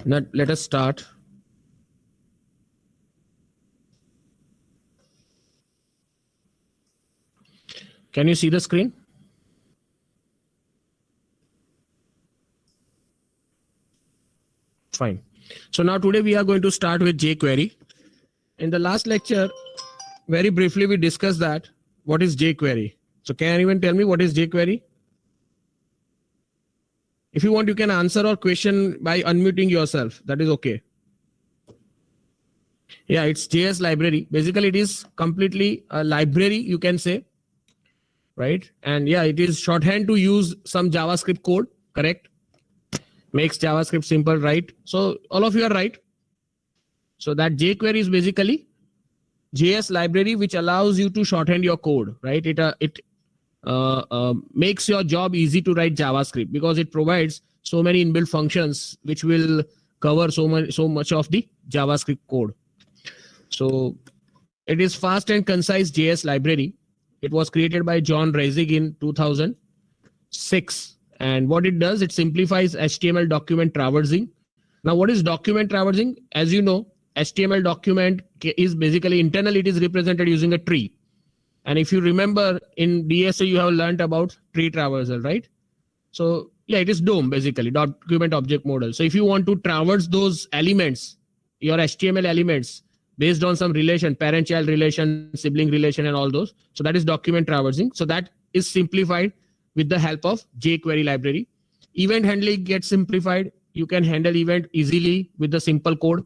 Now let us start. Can you see the screen? Fine. So now today we are going to start with jQuery. In the last lecture, very briefly we discussed that what is jQuery. So can anyone tell me what is jQuery? If you want, you can answer or question by unmuting yourself. That is okay. Yeah, it's JS library. Basically, it is completely a library, you can say, right? And yeah, it is shorthand to use some JavaScript code, correct? Makes JavaScript simple, right? So all of you are right. So that jQuery is basically JS library which allows you to shorthand your code, right? It makes your job easy to write JavaScript because it provides so many inbuilt functions which will cover so much of the JavaScript code. So it is fast and concise JS library. It was created by John Resig in 2006. And what it does, it simplifies HTML document traversing. Now, what is document traversing? As you know, HTML document is basically internally it is represented using a tree. And if you remember in DSA, you have learned about tree traversal, right? So yeah, it is DOM basically, document object model. So if you want to traverse those elements, your HTML elements based on some relation, parent-child relation, sibling relation, and all those. So that is document traversing. So that is simplified with the help of jQuery library. Event handling gets simplified. You can handle event easily with the simple code.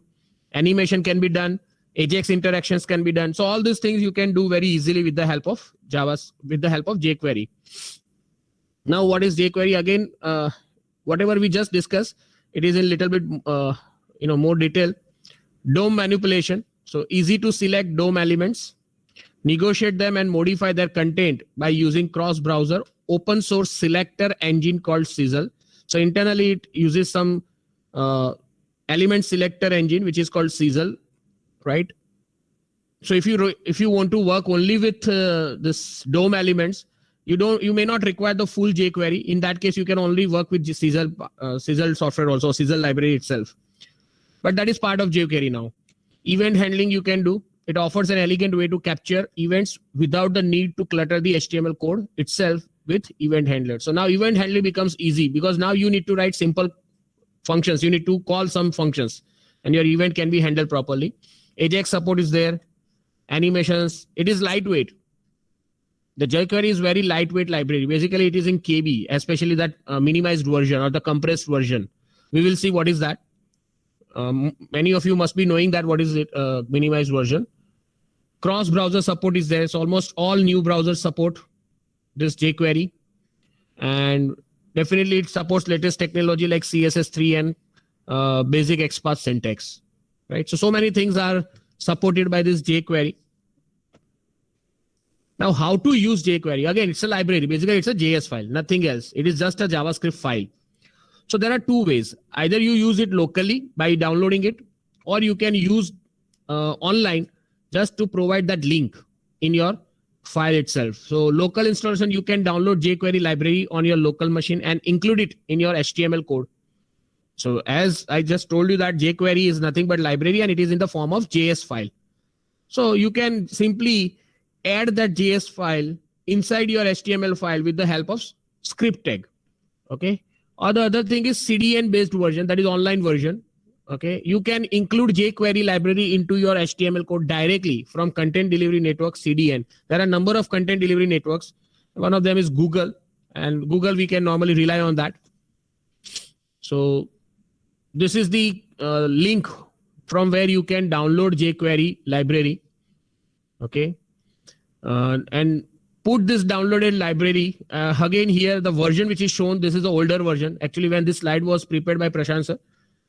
Animation can be done. Ajax interactions can be done. So all these things you can do very easily with the help of with the help of jQuery. Now, what is jQuery? Again, whatever we just discussed, it is in a little bit more detail. DOM manipulation. So easy to select DOM elements, negotiate them and modify their content by using cross-browser open source selector engine called Sizzle. So internally it uses some element selector engine which is called Sizzle, right? So if you want to work only with this DOM elements, you may not require the full jQuery. In that case, you can only work with Sizzle software also, Sizzle library itself. But that is part of jQuery now. Event handling you can do. It offers an elegant way to capture events without the need to clutter the HTML code itself with event handler. So now event handling becomes easy because now you need to write simple functions. You need to call some functions and your event can be handled properly. Ajax support is there. Animations. It is lightweight. The jQuery is very lightweight library. Basically, it is in KB, especially that minimized version or the compressed version. We will see what is that. Many of you must be knowing that what is it, minimized version. Cross-browser support is there. So almost all new browsers support this jQuery. And definitely it supports latest technology like CSS3 and basic XPath syntax. Right? So many things are supported by this jQuery. Now, how to use jQuery? Again, it's a library. Basically, it's a JS file, nothing else. It is just a JavaScript file. So there are two ways. Either you use it locally by downloading it, or you can use online just to provide that link in your file itself. So local installation, you can download jQuery library on your local machine and include it in your HTML code. So as I just told you that jQuery is nothing but library and it is in the form of JS file. So you can simply add that JS file inside your HTML file with the help of script tag. Okay. Or the other thing is CDN based version, that is online version. Okay. You can include jQuery library into your HTML code directly from Content Delivery Network CDN. There are a number of content delivery networks. One of them is Google, and Google we can normally rely on that. So this is the link from where you can download jQuery library. Okay. And put this downloaded library again here, the version which is shown, this is the older version. Actually, when this slide was prepared by Prashant sir,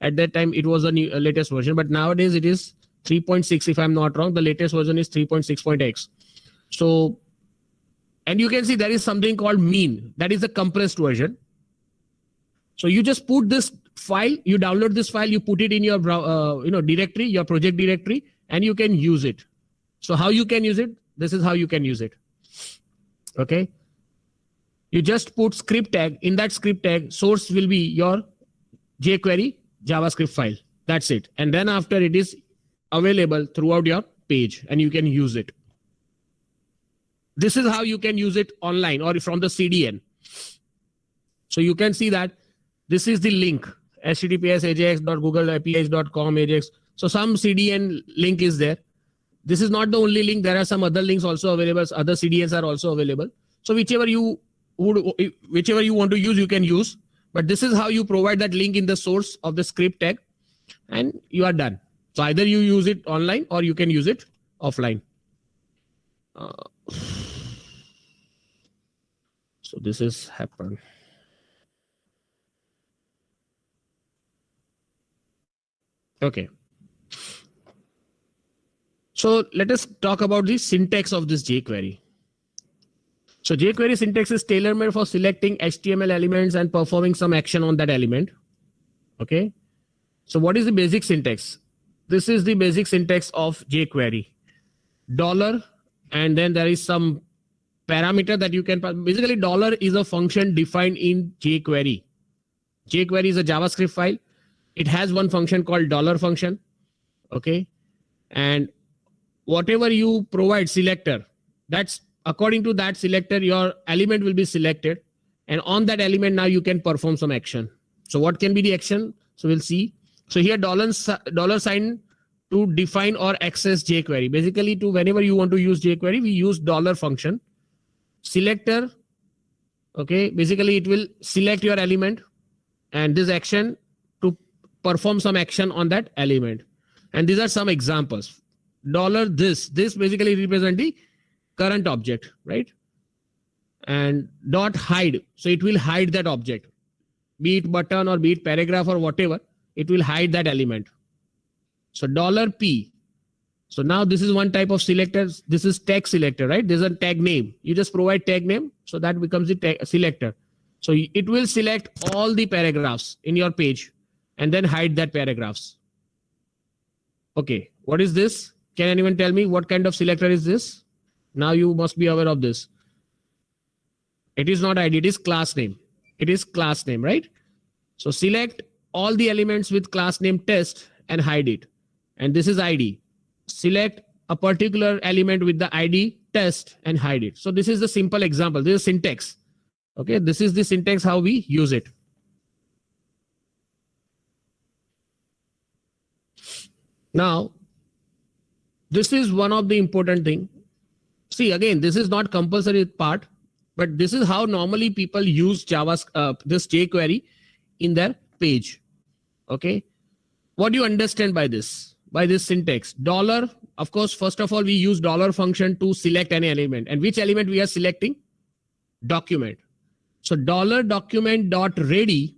at that time it was a new latest version, but nowadays it is 3.6 if I'm not wrong. The latest version is 3.6.x. So, and you can see there is something called mean, that is the compressed version. So you just put this file, you download this file, you put it in your directory, your project directory, and you can use it. So how you can use it? This is how you can use it. Okay. You just put script tag. In that script tag, source will be your jQuery JavaScript file. That's it. And then after it is available throughout your page and you can use it. This is how you can use it online or from the CDN. So you can see that this is the link, https://ajax.googleapis.com ajax. So some CDN link is there. This is not the only link. There are some other links also available. Other CDNs are also available. So whichever you want to use, you can use. But this is how you provide that link in the source of the script tag and you are done. So either you use it online or you can use it offline. So this is happened. Okay. So let us talk about the syntax of this jQuery. So jQuery syntax is tailor-made for selecting HTML elements and performing some action on that element. Okay. So what is the basic syntax? This is the basic syntax of jQuery. $, and then there is some parameter that you can, basically $, is a function defined in jQuery. jQuery is a JavaScript file. It has one function called $, function. Okay. And whatever you provide selector, that's according to that selector, your element will be selected. And on that element, now you can perform some action. So what can be the action? So we'll see. So here $sign to define or access jQuery. Basically, to whenever you want to use jQuery, we use $, function. Selector. Okay. Basically, it will select your element and this action to perform some action on that element. And these are some examples. $this basically represent the current object, right? And .hide. So it will hide that object, be it button or be it paragraph or whatever, it will hide that element. So $p. So now this is one type of selector. This is tag selector, right? There's a tag name. You just provide tag name. So that becomes the tag selector. So it will select all the paragraphs in your page and then hide that paragraphs. Okay. What is this? Can anyone tell me what kind of selector is this? Now you must be aware of this. It is not ID, it is class name. It is class name, right? So select all the elements with class name test and hide it. And this is ID. Select a particular element with the ID test and hide it. So this is the simple example. This is syntax. Okay, this is the syntax how we use it. Now, this is one of the important thing. See, again, this is not compulsory part, but this is how normally people use this jQuery in their page. Okay. What do you understand by this? By this syntax? $, of course, first of all, we use $, function to select any element. And which element we are selecting? Document. So $document.ready,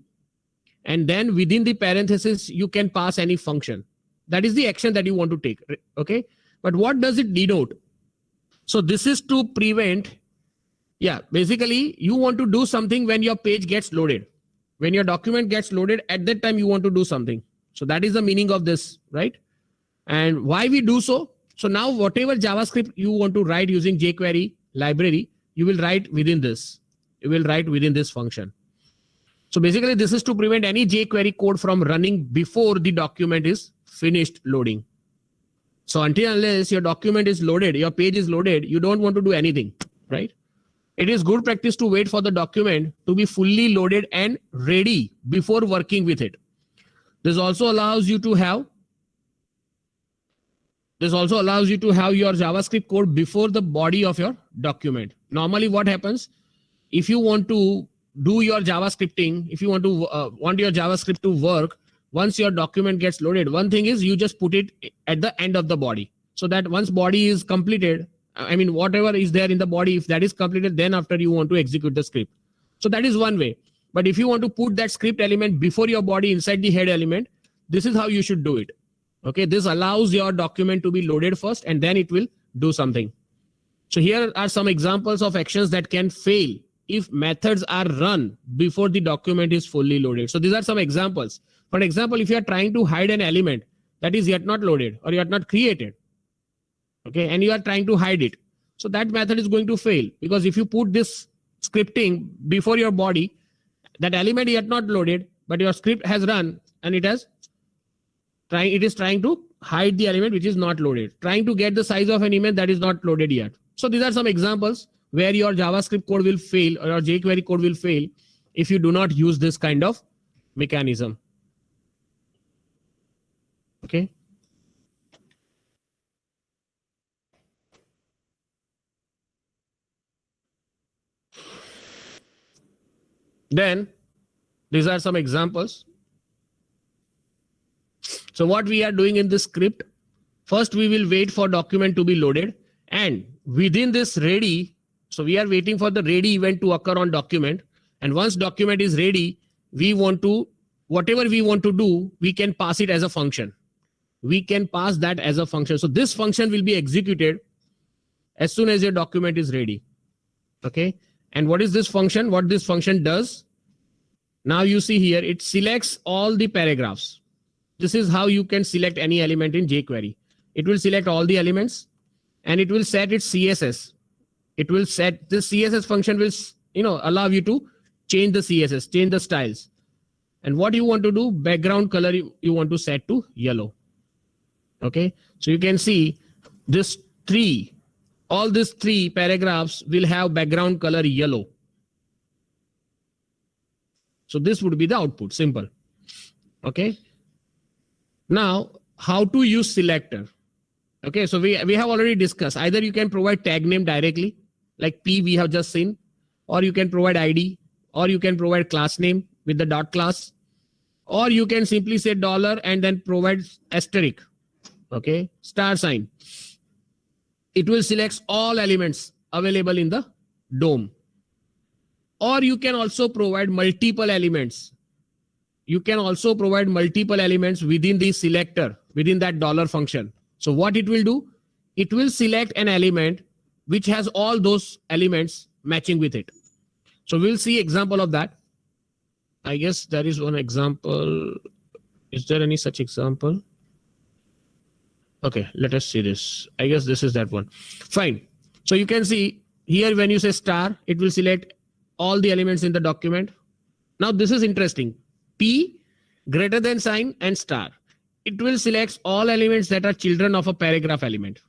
and then within the parenthesis, you can pass any function. That is the action that you want to take. Okay. But what does it denote? So this is to prevent, basically you want to do something when your page gets loaded. When your document gets loaded, at that time you want to do something. So that is the meaning of this, right? And why we do so? So now whatever JavaScript you want to write using jQuery library, you will write within this. You will write within this function. So basically this is to prevent any jQuery code from running before the document is finished loading. So until unless your document is loaded, your page is loaded, you don't want to do anything, right? It is good practice to wait for the document to be fully loaded and ready before working with it. This also allows you to have your JavaScript code before the body of your document. Normally what happens, if you want to do your JavaScripting, if you want your JavaScript to work, once your document gets loaded, one thing is you just put it at the end of the body. So that once body is completed, I mean, whatever is there in the body, if that is completed, then after you want to execute the script. So that is one way. But if you want to put that script element before your body inside the head element, this is how you should do it. Okay, this allows your document to be loaded first and then it will do something. So here are some examples of actions that can fail if methods are run before the document is fully loaded. So these are some examples. For example, if you are trying to hide an element that is yet not loaded or yet not created, okay, and you are trying to hide it, so that method is going to fail, because if you put this scripting before your body, that element yet not loaded, but your script has run and it has It is trying to hide the element which is not loaded, trying to get the size of an element that is not loaded yet. So these are some examples where your JavaScript code will fail or your jQuery code will fail if you do not use this kind of mechanism. Okay. Then these are some examples. So what we are doing in this script, first we will wait for document to be loaded, and within this ready, so we are waiting for the ready event to occur on document. And once document is ready, we want to, whatever we want to do, we can pass it as a function. We can pass that as a function. So this function will be executed as soon as your document is ready. Okay. And what is this function? What this function does? Now you see here, it selects all the paragraphs. This is how you can select any element in jQuery. It will select all the elements and it will set its CSS. It will set, this CSS function will, allow you to change the CSS, change the styles. And what you want to do, background color, you want to set to yellow. Okay. So you can see this all these three paragraphs will have background color yellow. So this would be the output, simple. Okay. Now, how to use selector? Okay, so we have already discussed. Either you can provide tag name directly, like P we have just seen, or you can provide ID, or you can provide class name with the dot class, or you can simply say $ and then provide asterisk, okay, star sign. It will select all elements available in the DOM. Or you can also provide multiple elements. You can also provide multiple elements within the selector, within that $ function. So what it will do, it will select an element which has all those elements matching with it. So we'll see example of that. I guess there is one example. Is there any such example? Okay, let us see this. I guess this is that one. Fine. So you can see here when you say star, it will select all the elements in the document. Now this is interesting. P greater than sign and star. It will select all elements that are children of a paragraph element.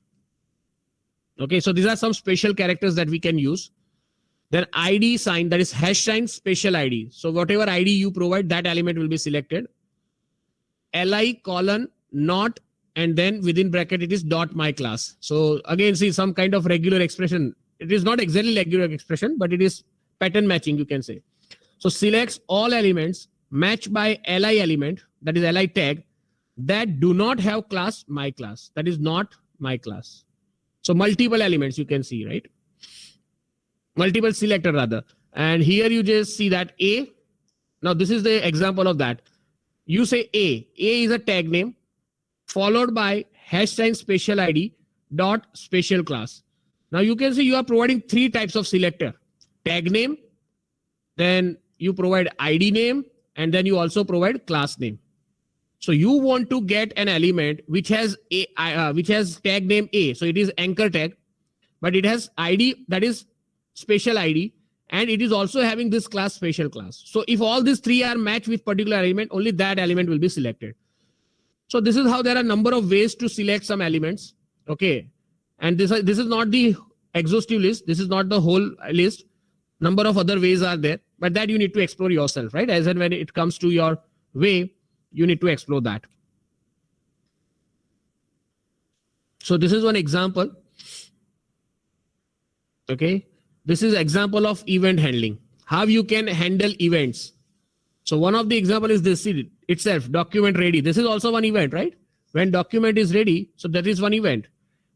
Okay, so these are some special characters that we can use. Then ID sign, that is hash sign special ID. So whatever ID you provide, that element will be selected. Li colon not, and then within bracket it is dot my class. So again, see some kind of regular expression. It is not exactly regular expression, but it is pattern matching, you can say. So selects all elements matched by Li element, that is Li tag, that do not have class my class, that is not my class. So multiple elements you can see, right? Multiple selector rather. And here you just see that A. Now this is the example of that. You say A. A is a tag name followed by hash sign special ID dot special class. Now you can see you are providing three types of selector. Tag name, then you provide ID name, and then you also provide class name. So you want to get an element which has which has tag name A. So it is anchor tag, but it has ID, that is special ID, and it is also having this class special class. So if all these three are matched with particular element, only that element will be selected. So this is how there are a number of ways to select some elements. Okay. And this is not the exhaustive list. This is not the whole list. Number of other ways are there, but that you need to explore yourself, right? As and when it comes to your way, you need to explore that. So this is one example. Okay. This is example of event handling. How you can handle events. So one of the example is this itself, document ready. This is also one event, right? When document is ready, so that is one event.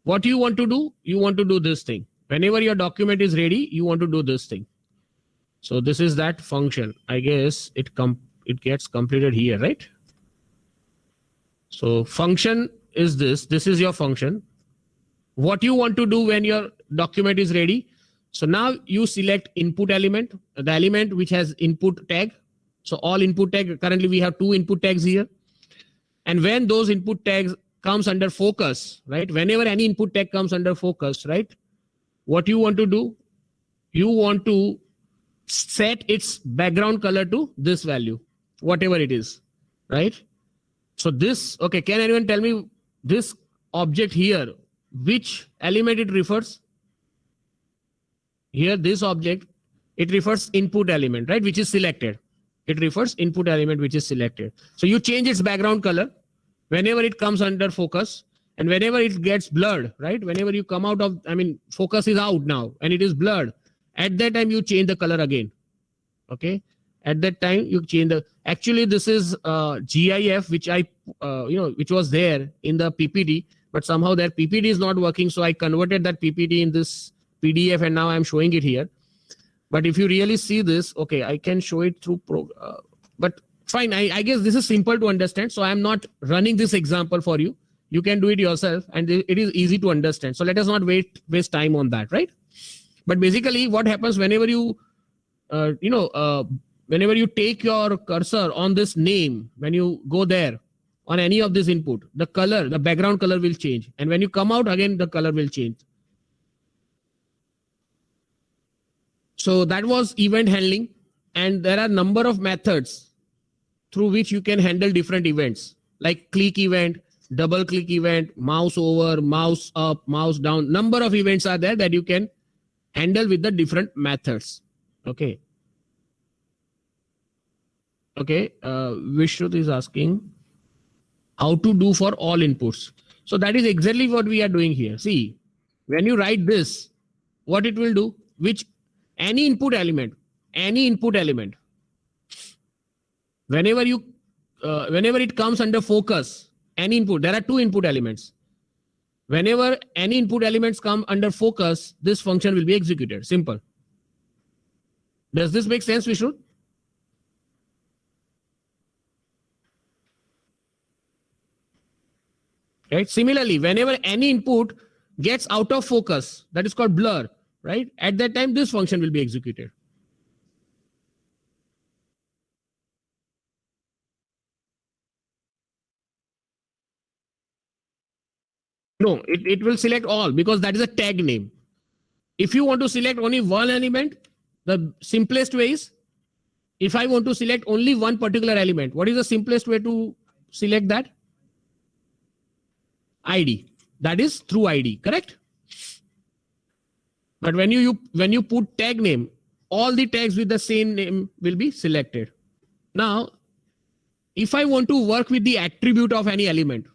What you want to do? You want to do this thing. Whenever your document is ready, you want to do this thing. So this is that function. I guess it gets completed here, right? So function is this. This is your function. What you want to do when your document is ready? So now you select input element, the element which has input tag. So all input tag, currently we have 2 input tags here. And when those input tags comes under focus, right? Whenever any input tag comes under focus, right? What you want to do? You want to set its background color to this value, whatever it is, right? So this, okay, can anyone tell me this object here, which element it refers? Here, this object, it refers input element, right? Which is selected. It refers input element which is selected. So you change its background color whenever it comes under focus and whenever it gets blurred, right? Whenever you come out of, I mean, focus is out now and it is blurred. At that time, you change the color again. Okay. At that time, you change the, actually, this is GIF, which I, which was there in the PPT, but somehow that PPT is not working. So I converted that PPT in this PDF and now I'm showing it here. But if you really see this, okay, I can show it through, but fine. I guess this is simple to understand. So I'm not running this example for you. You can do it yourself and it is easy to understand. So let us not waste time on that, right? But basically what happens whenever you, whenever you take your cursor on this name, when you go there on any of this input, the color, the background color will change. And when you come out again, the color will change. So that was event handling. And there are a number of methods through which you can handle different events like click event, double click event, mouse over, mouse up, mouse down. Number of events are there that you can handle with the different methods. Okay. Okay. Vishrut is asking how to do for all inputs. So that is exactly what we are doing here. See, when you write this, what it will do, which any input element, whenever it comes under focus, any input, there are two input elements. Whenever any input elements come under focus, this function will be executed. Simple. Does this make sense, Vishnu? Right. Similarly, whenever any input gets out of focus, that is called blur, right? At that time, this function will be executed. No, it will select all because that is a tag name. If you want to select only one element, the simplest way is, if I want to select only one particular element, what is the simplest way to select that? ID. That is through ID, correct? But when you put tag name, all the tags with the same name will be selected. Now, if I want to work with the attribute of any element,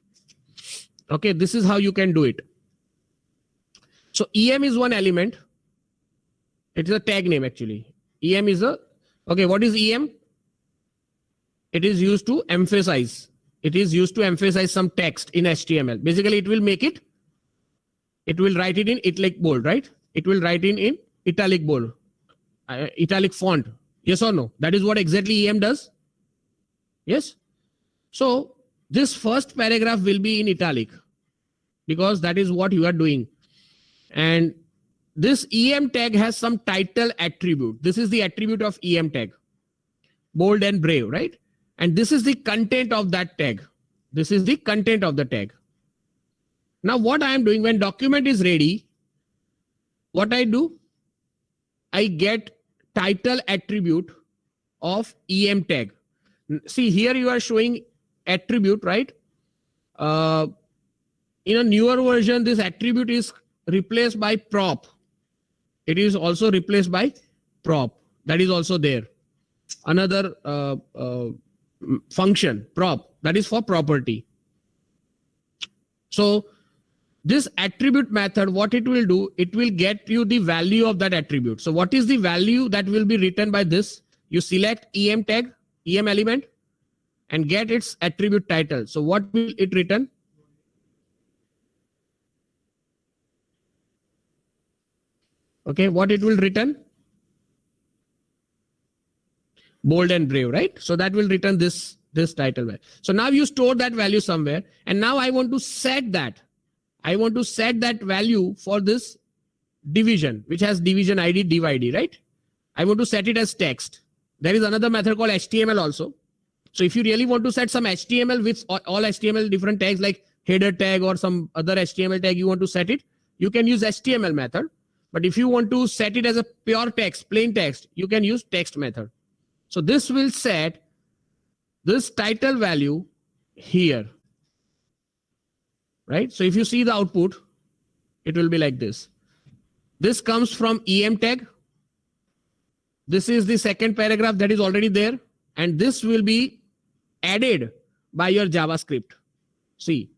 okay, this is how you can do it. So EM is one element. It is a tag name actually. EM is a, okay, what is EM? It is used to emphasize. It is used to emphasize some text in HTML. Basically, it will make it, it will write it in italic bold, right? It will write in italic bold, italic font. Yes or no? That is what exactly EM does. Yes. So this first paragraph will be in italic because that is what you are doing. And this EM tag has some title attribute. This is the attribute of EM tag, bold and brave, right? And this is the content of that tag. This is the content of the tag. Now what I am doing when document is ready, what I do, I get title attribute of EM tag. See here you are showing attribute, right? In a newer version, this attribute is replaced by prop. It is also replaced by prop. That is also there. Another function, prop, that is for property. So this attribute method, what it will do, it will get you the value of that attribute. So what is the value that will be written by this? You select EM tag, EM element, and get its attribute title. So what will it return? Okay, what it will return? Bold and brave, right? So that will return this title value. So now you store that value somewhere, and now I want to set that. I want to set that value for this division, which has division ID, div ID, right? I want to set it as text. There is another method called HTML also. So if you really want to set some HTML with all HTML different tags like header tag or some other HTML tag, you want to set it, you can use HTML method. But if you want to set it as a pure text, plain text, you can use text method. So this will set this title value here, right? So if you see the output, it will be like this. This comes from EM tag. This is the second paragraph that is already there. And this will be added by your JavaScript. See,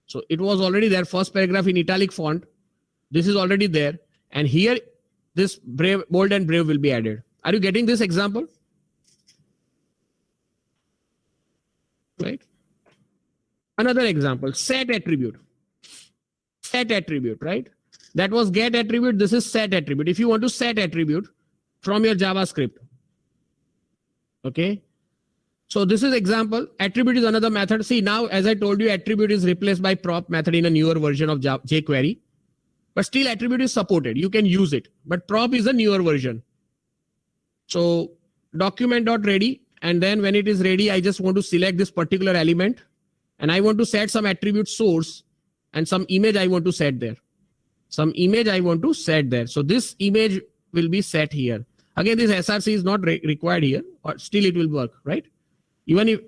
so it was already there, first paragraph in italic font. This is already there. And here, this brave, bold and brave will be added. Are you getting this example? Right? Another example, set attribute. Set attribute, right? That was get attribute. This is set attribute. If you want to set attribute from your JavaScript, okay? So this is example. Attribute is another method. See, now, as I told you, attribute is replaced by prop method in a newer version of jQuery. But still, attribute is supported. You can use it. But prop is a newer version. So document.ready. And then when it is ready, I just want to select this particular element. And I want to set some attribute source and some image I want to set there. Some image I want to set there. So this image will be set here. Again, this SRC is not required here, or still it will work, right? Even if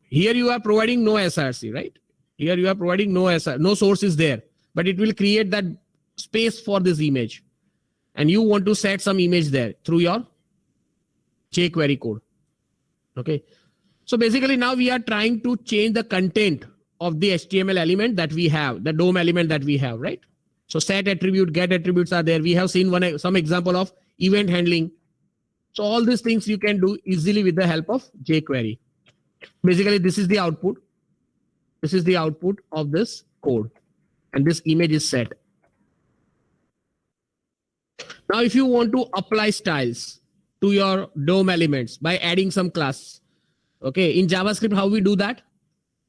here you are providing no SRC, right? Here you are providing no SRC, no source is there, but it will create that space for this image. And you want to set some image there through your jQuery code. Okay. So basically now we are trying to change the content of the HTML element that we have, the DOM element that we have, right? So set attribute, get attributes are there. We have seen some example of event handling. So all these things you can do easily with the help of jQuery. Basically, this is the output. This is the output of this code. And this image is set. Now, if you want to apply styles to your DOM elements by adding some class, okay, in JavaScript, how we do that?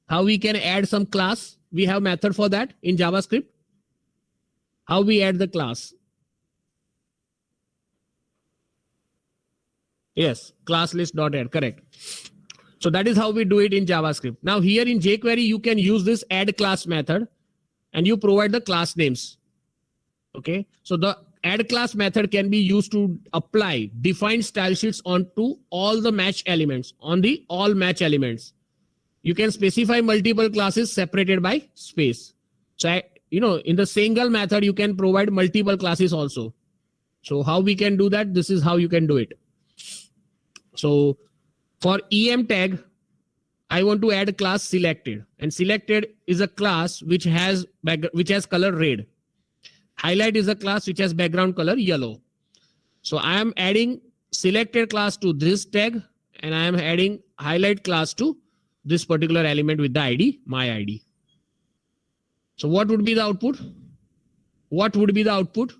How we can add some class? We have method for that in JavaScript. How we add the class? Yes, class list.add, correct. So that is how we do it in JavaScript. Now here in jQuery, you can use this add class method and you provide the class names. Okay, so the add class method can be used to apply defined style sheets onto all the match elements, on the all match elements. You can specify multiple classes separated by space. So, in the single method, you can provide multiple classes also. So how we can do that? This is how you can do it. So for EM tag, I want to add a class selected, and selected is a class which has color red. Highlight is a class which has background color yellow. So I am adding selected class to this tag, and I am adding highlight class to this particular element with the ID, my ID. So what would be the output? What would be the output?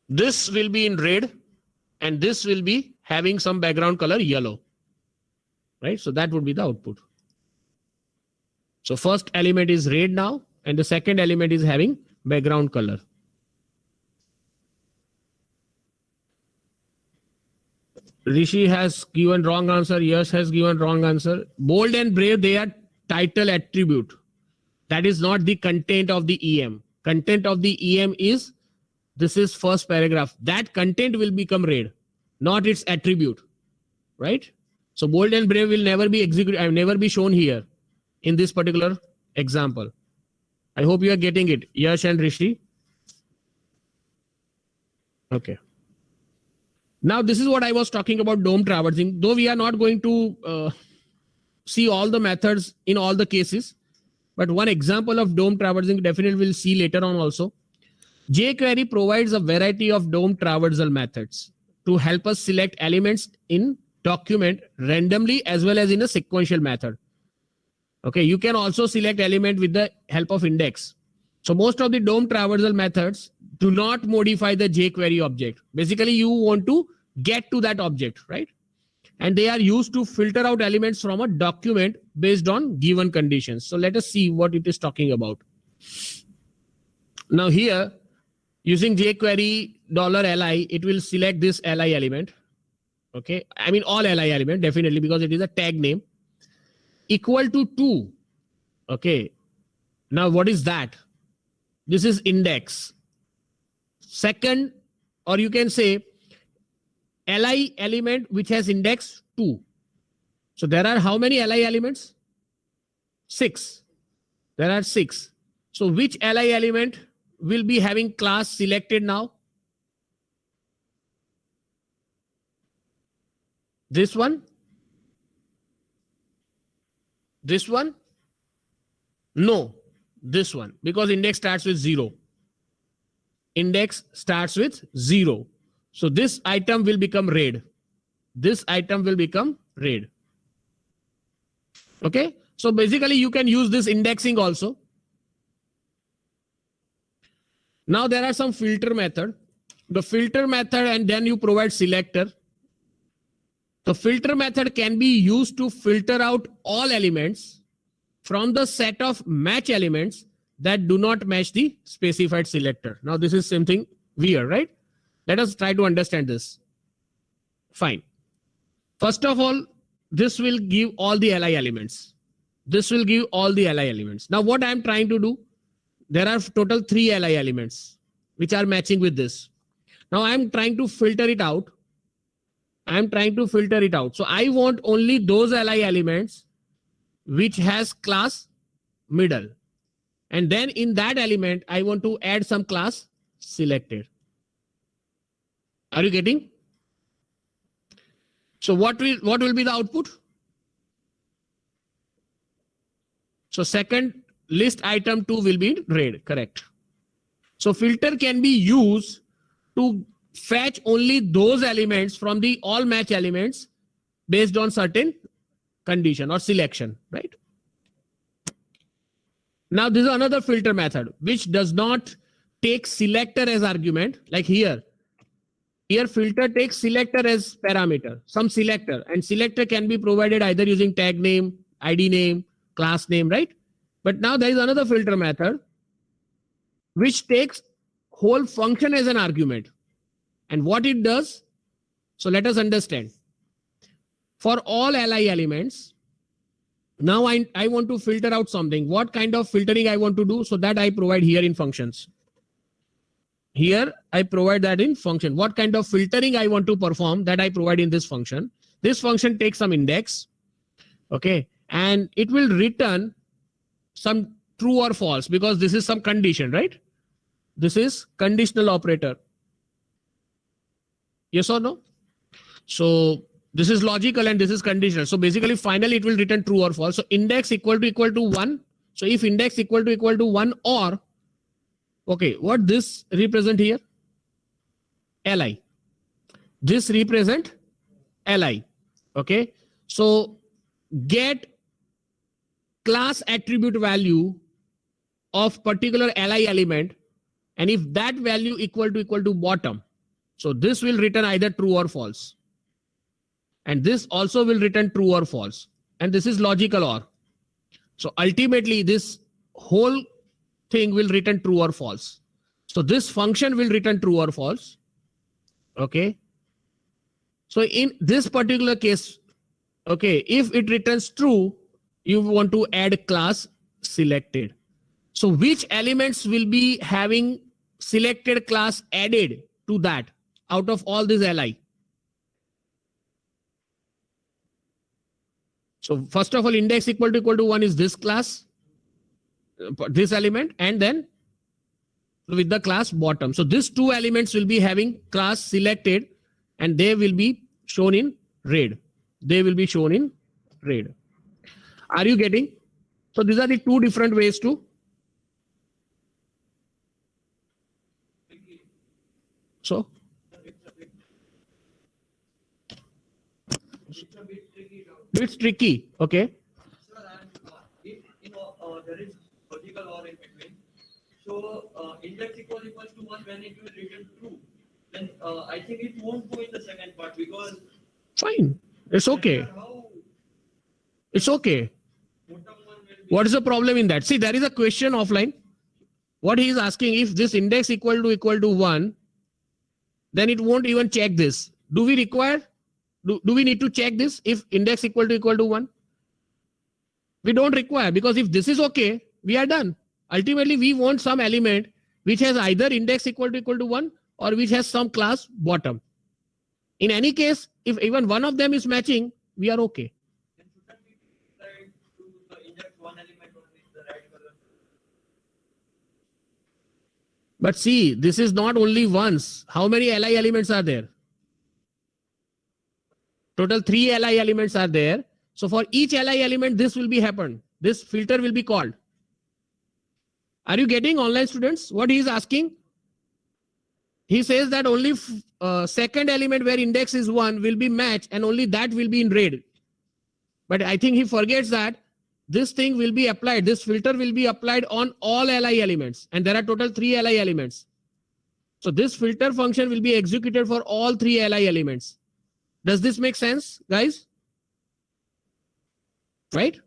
This will be in red and this will be having some background color yellow, right? So that would be the output. So first element is red now and the second element is having background color. Rishi has given wrong answer. Yash has given wrong answer. Bold and brave, they are title attribute. That is not the content of the EM. Content of the EM is, this is first paragraph. That content will become red, not its attribute, right? So bold and brave will never be executed, never be shown here in this particular example. I hope you are getting it, Yash and Rishi. Okay. Now, this is what I was talking about DOM traversing. Though we are not going to see all the methods in all the cases, but one example of DOM traversing definitely we'll see later on also. jQuery provides a variety of DOM traversal methods to help us select elements in document randomly as well as in a sequential method. Okay, you can also select element with the help of index. So most of the DOM traversal methods do not modify the jQuery object. Basically, you want to get to that object, right? And they are used to filter out elements from a document based on given conditions. So let us see what it is talking about. Now here, using jQuery $li, it will select this li element. Okay, I mean all li element, definitely, because it is a tag name. Equal to 2. Okay, now what is that? This is index. Second, or you can say li element which has index 2. So there are how many li elements? 6. There are 6. So which li element will be having class selected now? This one? This one? No, this one, because index starts with 0. Index starts with 0. So this item will become red. This item will become red. Okay. So basically you can use this indexing also. Now there are some filter method. The filter method, and then you provide selector. The filter method can be used to filter out all elements from the set of match elements that do not match the specified selector. Now this is something weird, right? Let us try to understand this. Fine. First of all, this will give all the li elements. This will give all the li elements. Now what I am trying to do, there are total 3 li elements which are matching with this. Now I am trying to filter it out. So I want only those li elements which has class middle. And then in that element, I want to add some class selected. Are you getting? So what will be the output? So second list item 2 will be red, correct. So filter can be used to fetch only those elements from the all match elements based on certain condition or selection, right? Now this is another filter method which does not take selector as argument. Like here filter takes selector as parameter, some selector, and selector can be provided either using tag name, ID name, class name, right? But now there is another filter method which takes whole function as an argument. And what it does, so let us understand. For all li elements, now I want to filter out something. What kind of filtering I want to do? So that I provide here in functions. Here I provide that in function. What kind of filtering I want to perform, that I provide in this function. This function takes some index, okay, and it will return some true or false because this is some condition, right? This is conditional operator. Yes or no? So this is logical and this is conditional. So basically finally it will return true or false. So index equal to 1. So if index equal to 1 or, okay, what this represent here? Li. This represent Li. Okay. So get class attribute value of particular li element, and if that value equal to bottom, so this will return either true or false, and this also will return true or false, and this is logical OR. So ultimately this whole thing will return true or false. So this function will return true or false. Okay. So in this particular case, okay, if it returns true, you want to add class selected. So which elements will be having selected class added to that out of all this li? So first of all, index equal to 1 is this class, this element, and then with the class bottom. So these two elements will be having class selected and they will be shown in red. They will be shown in red. Are you getting? So these are the two different ways to. So it's tricky. Okay. If there is logical OR in between, so index equals to 1 when it will return true, then I think it won't go in the second part because. Fine. It's okay. It's okay. What is the problem in that? See, there is a question offline. What he is asking, if this index equal to 1, then it won't even check this. Do we require? Do we need to check this if index equal to 1? We don't require, because if this is okay, we are done. Ultimately, we want some element which has either index equal to 1 or which has some class bottom. In any case, if even one of them is matching, we are okay. Then shouldn't we try to inject one element only the right color? But see, this is not only once. How many Li elements are there? Total 3 Li elements are there. So for each Li element, this will be happened. This filter will be called. Are you getting, online students, what he is asking? He says that only second element where index is 1 will be matched and only that will be in red. But I think he forgets that this thing will be applied. This filter will be applied on all Li elements. And there are total 3 Li elements. So this filter function will be executed for all 3 Li elements. Does this make sense, guys? Right?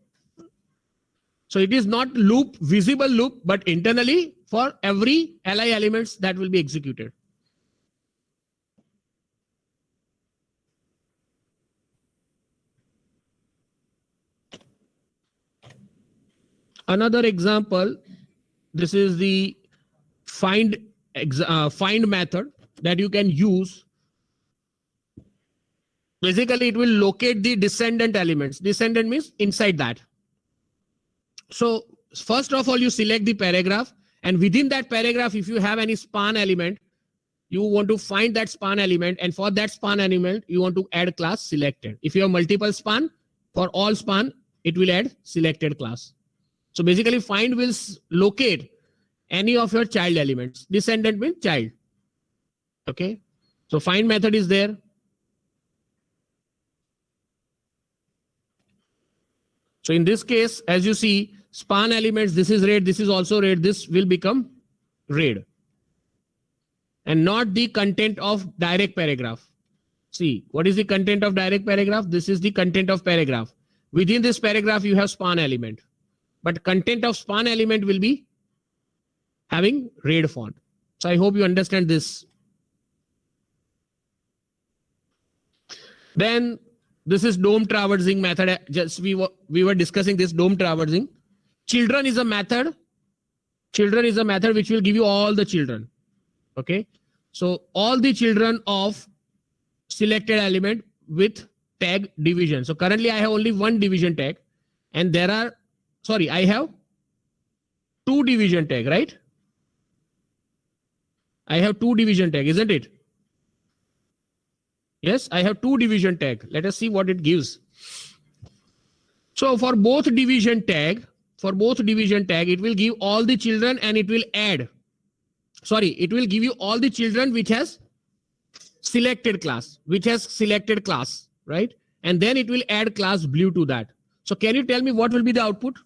So it is not loop, visible loop, but internally for every Li elements that will be executed. Another example, this is the find method that you can use. Basically, it will locate the descendant elements. Descendant means inside that. So first of all, you select the paragraph, and within that paragraph, if you have any span element, you want to find that span element, and for that span element, you want to add class selected. If you have multiple span, for all span, it will add selected class. So basically, find will locate any of your child elements. Descendant means child. Okay. So find method is there. So in this case, as you see, span elements, this is red, this is also red, this will become red. And not the content of direct paragraph. See, what is the content of direct paragraph? This is the content of paragraph. Within this paragraph, you have span element. But content of span element will be having red font. So I hope you understand this. Then this is DOM traversing method. Just we were discussing this DOM traversing. Children is a method. Children is a method which will give you all the children. Okay. So all the children of selected element with tag division. So currently I have only one division tag, and there are, sorry, I have two division tag, right? I have two division tag, isn't it? Yes, I have two division tag. Let us see what it gives. So for both division tag, it will give all the children, and it will add, sorry, it will give you all the children which has selected class, right? And then it will add class blue to that. So can you tell me what will be the output?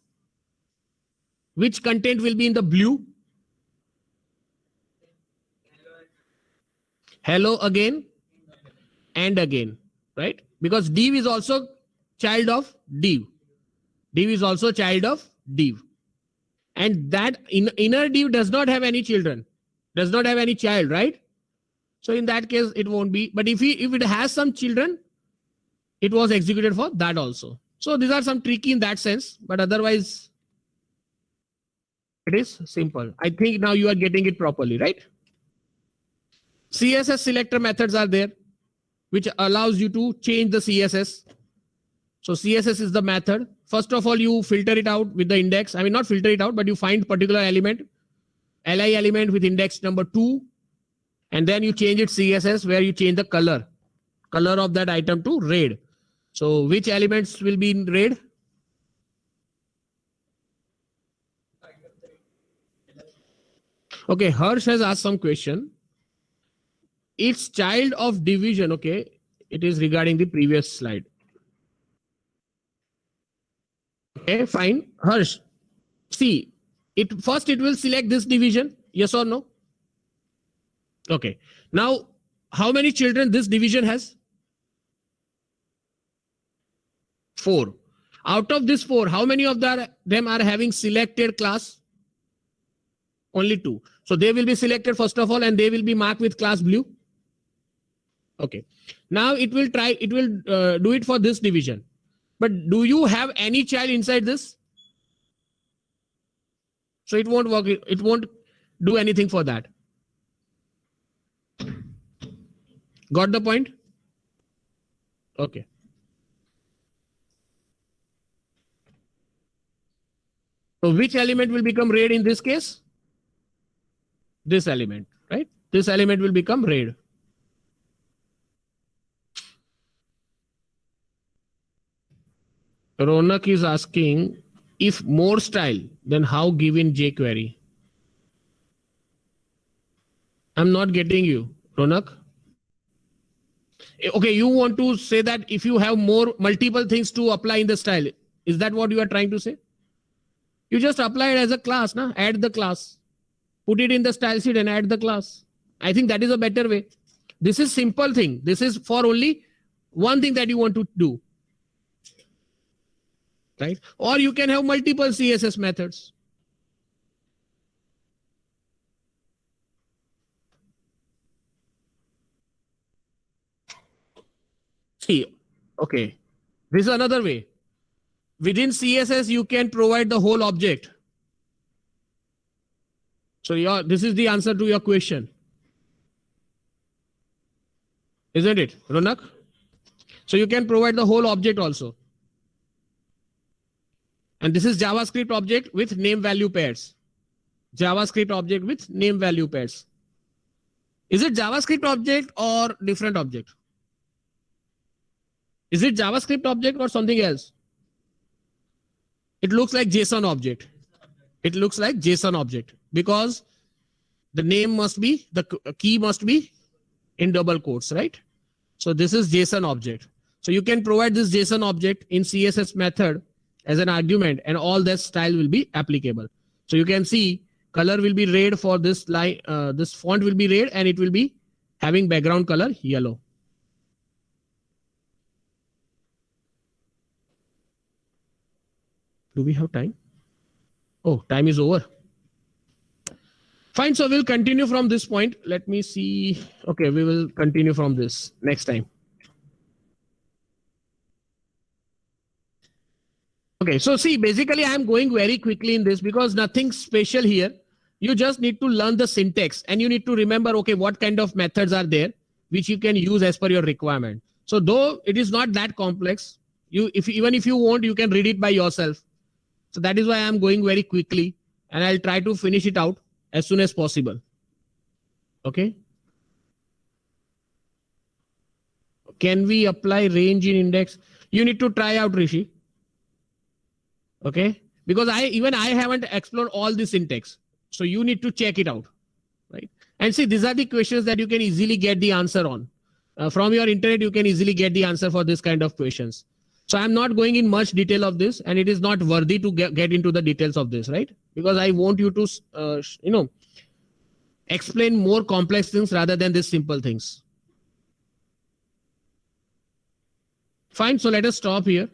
Which content will be in the blue? Hello again and again, right? Because div is also child of div. Div is also child of div. And that inner div does not have any children, does not have any child, right? So in that case, it won't be. But if it has some children, it was executed for that also. So these are some tricky in that sense, but otherwise, it is simple. I think now you are getting it properly, right? CSS selector methods are there, which allows you to change the CSS. So CSS is the method. First of all, you filter it out with the index. I mean, not filter it out, but you find particular element, Li element with index number 2. And then you change its CSS where you change the color of that item to red. So which elements will be in red? Okay, Harsh has asked some question. It's child of division. Okay, it is regarding the previous slide. Okay, fine. Harsh, see, first it will select this division. Yes or no? Okay. Now, how many children this division has? 4. Out of this 4, how many of them are having selected class? Only 2. So they will be selected first of all, and they will be marked with class blue. Okay. Now it will do it for this division. But do you have any child inside this? So it won't work. It won't do anything for that. Got the point? Okay. So which element will become red in this case? This element, right? This element will become red. Ronak is asking, if more style, then how given jQuery? I'm not getting you, Ronak. Okay, you want to say that if you have more multiple things to apply in the style, is that what you are trying to say? You just apply it as a class, na? Add the class, put it in the style sheet and add the class. I think that is a better way. This is simple thing. This is for only one thing that you want to do, right? Or you can have multiple CSS methods. See, okay, this is another way. Within CSS, you can provide the whole object. So this is the answer to your question. Isn't it, Ronak? So you can provide the whole object also. And this is JavaScript object with name value pairs. JavaScript object with name value pairs. Is it JavaScript object or different object? Is it JavaScript object or something else? It looks like JSON object. It looks like JSON object because the name must be, the key must be in double quotes, right? So this is JSON object. So you can provide this JSON object in CSS method as an argument and all that style will be applicable. So you can see color will be red for this line. This font will be red and it will be having background color yellow. Do we have time? Oh, time is over. Fine. So we'll continue from this point. Let me see. Okay, we will continue from this next time. Okay, so see, basically I'm going very quickly in this because nothing special here. You just need to learn the syntax and you need to remember, okay, what kind of methods are there which you can use as per your requirement. So though it is not that complex, even if you want, you can read it by yourself. So that is why I'm going very quickly and I'll try to finish it out as soon as possible. Okay. Can we apply range in index? You need to try out, Rishi. Okay. Because I haven't explored all the syntax. So you need to check it out. Right. And see, these are the questions that you can easily get the answer on. From your internet, you can easily get the answer for this kind of questions. So I'm not going in much detail of this and it is not worthy to get into the details of this, right? Because I want you to, explain more complex things rather than these simple things. Fine. So let us stop here.